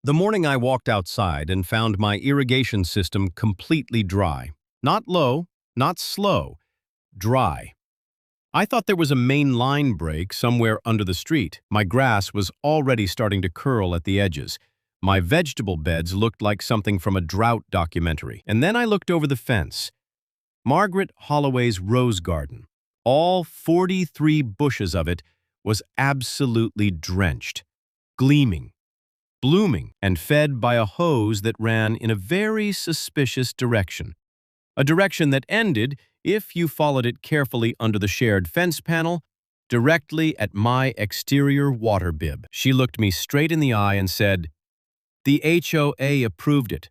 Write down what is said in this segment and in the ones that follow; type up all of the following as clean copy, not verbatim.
The morning I walked outside and found my irrigation system completely dry. Not low, not slow, dry. I thought there was a main line break somewhere under the street. My grass was already starting to curl at the edges. My vegetable beds looked like something from a drought documentary. And then I looked over the fence. Margaret Holloway's rose garden, all 43 bushes of it, was absolutely drenched, gleaming, blooming, and fed by a hose that ran in a very suspicious direction. A direction that ended, if you followed it carefully under the shared fence panel, directly at my exterior water bib. She looked me straight in the eye and said, "The HOA approved it.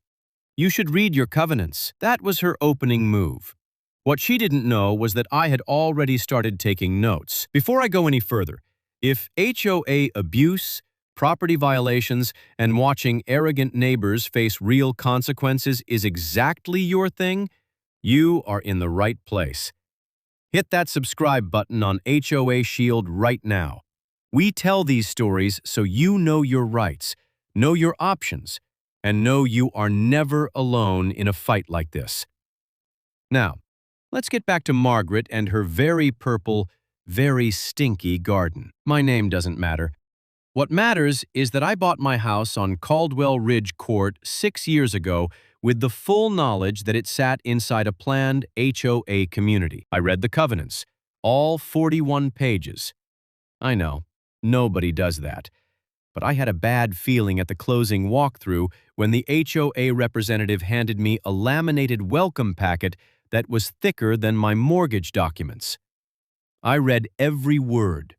You should read your covenants." That was her opening move. What she didn't know was that I had already started taking notes. Before I go any further, if HOA abuse, property violations, and watching arrogant neighbors face real consequences is exactly your thing, you are in the right place. Hit that subscribe button on HOA Shield right now. We tell these stories so you know your rights, know your options, and know you are never alone in a fight like this. Now, let's get back to Margaret and her very purple, very stinky garden. My name doesn't matter. What matters is that I bought my house on Caldwell Ridge Court 6 years ago with the full knowledge that it sat inside a planned HOA community. I read the covenants, all 41 pages. I know, nobody does that. But I had a bad feeling at the closing walkthrough when the HOA representative handed me a laminated welcome packet that was thicker than my mortgage documents. I read every word.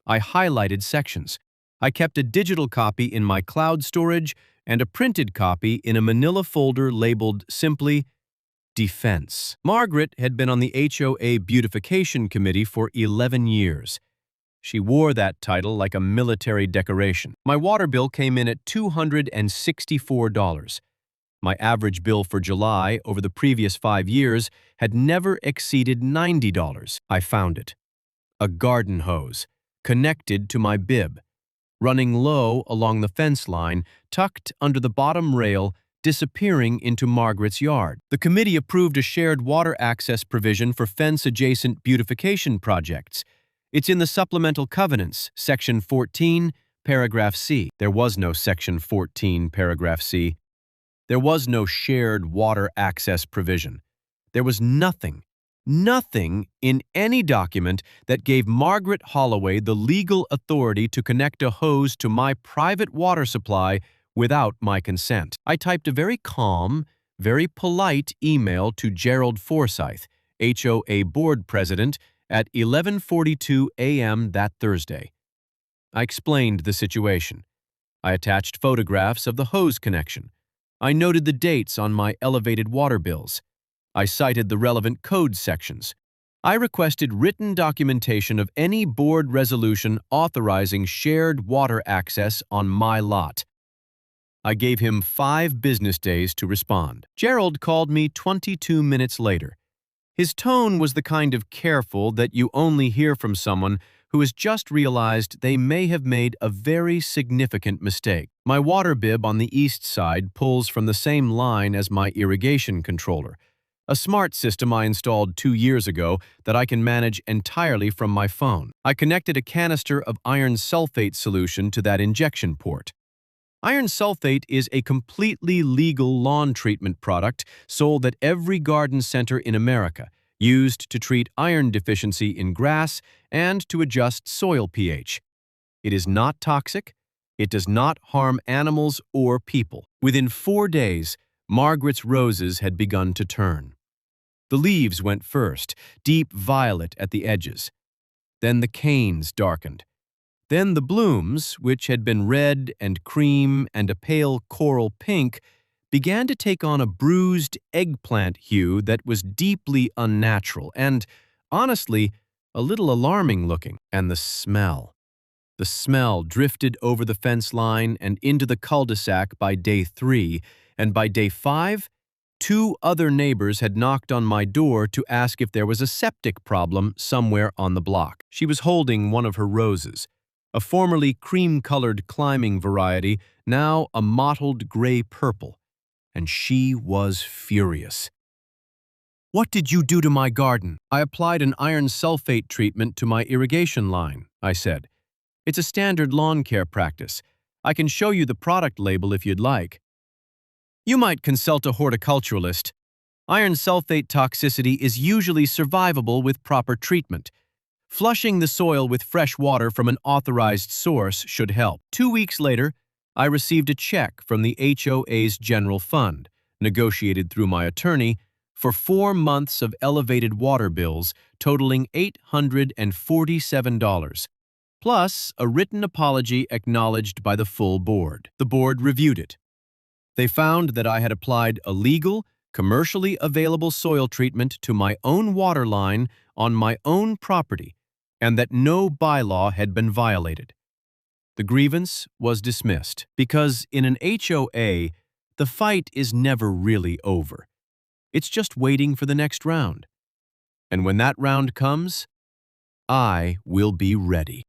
I highlighted sections. I kept a digital copy in my cloud storage and a printed copy in a manila folder labeled simply Defense. Margaret had been on the HOA Beautification Committee for 11 years. She wore that title like a military decoration. My water bill came in at $264. My average bill for July over the previous 5 years had never exceeded $90. I found it. A garden hose, connected to my bib, running low along the fence line, tucked under the bottom rail, disappearing into Margaret's yard. The committee approved a shared water access provision for fence-adjacent beautification projects. It's in the Supplemental Covenants, Section 14, Paragraph C. There was no Section 14, Paragraph C. There was no shared water access provision. There was nothing in any document that gave Margaret Holloway the legal authority to connect a hose to my private water supply without my consent. I typed a very calm, very polite email to Gerald Forsyth, HOA board president, at 11:42 a.m. that Thursday. I explained the situation. I attached photographs of the hose connection. I noted the dates on my elevated water bills. I cited the relevant code sections. I requested written documentation of any board resolution authorizing shared water access on my lot. I gave him 5 business days to respond. Gerald called me 22 minutes later. His tone was the kind of careful that you only hear from someone who has just realized they may have made a very significant mistake. My water bib on the east side pulls from the same line as my irrigation controller, a smart system I installed 2 years ago that I can manage entirely from my phone. I connected a canister of iron sulfate solution to that injection port. Iron sulfate is a completely legal lawn treatment product sold at every garden center in America, used to treat iron deficiency in grass and to adjust soil pH. It is not toxic. It does not harm animals or people. Within 4 days, Margaret's roses had begun to turn. The leaves went first, deep violet at the edges. Then the canes darkened. Then the blooms, which had been red and cream and a pale coral pink, began to take on a bruised eggplant hue that was deeply unnatural and, honestly, a little alarming looking. And the smell. The smell drifted over the fence line and into the cul-de-sac by day 3, and by day 5, 2 other neighbors had knocked on my door to ask if there was a septic problem somewhere on the block. She was holding one of her roses. a formerly cream-colored climbing variety, now a mottled gray-purple, and she was furious. "What did you do to my garden?" "I applied an iron sulfate treatment to my irrigation line," I said. "It's a standard lawn care practice. I can show you the product label if you'd like." "You might consult a horticulturalist. Iron sulfate toxicity is usually survivable with proper treatment. Flushing the soil with fresh water from an authorized source should help." 2 weeks later, I received a check from the HOA's General Fund, negotiated through my attorney, for 4 months of elevated water bills totaling $847, plus a written apology acknowledged by the full board. The board reviewed it. They found that I had applied a legal, commercially available soil treatment to my own water line on my own property, and that no bylaw had been violated. The grievance was dismissed because in an HOA, the fight is never really over. It's just waiting for the next round. And when that round comes, I will be ready.